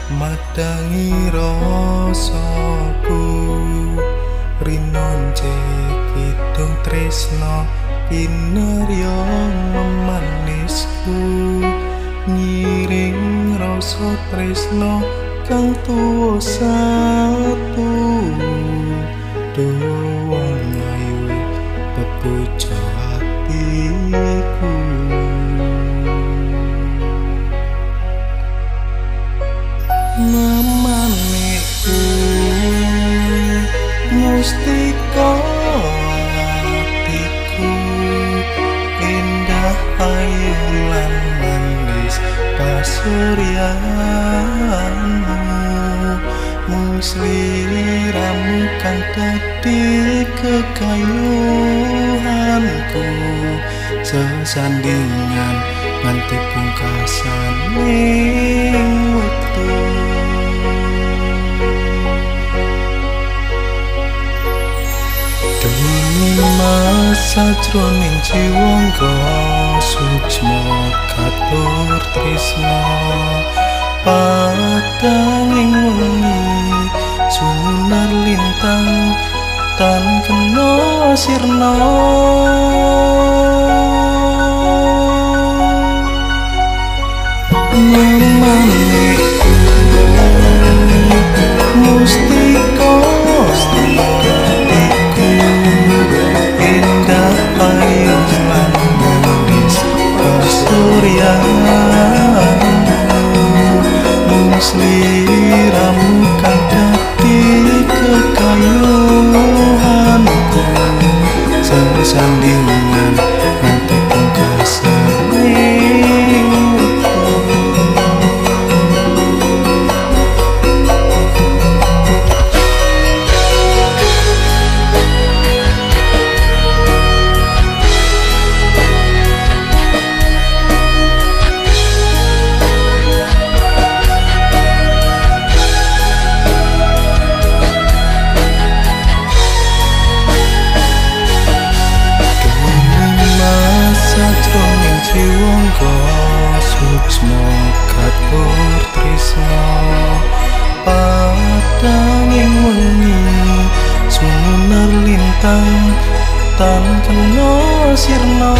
madangi rasaku rinun kidung tresno kinarya memanisku ngiring rasa tresno kang tuwa satu dawa ngayu pepuja atiku mamaniku mustika atiku indah ayu lan manis pasuryanmu musliramu kang dadi kekayuhanku sesandingan nganti pungkasan ning wektu masa jroning jiwangga suksma katur tresna padanging wengi sunar lintang tan kena sirna mamaniku mustika sliramu kang dadi kekayuhanku sesandingan nganti pungkasan jiwangga suksma katur tresna padanging wengi sunar lintang tan kena sirna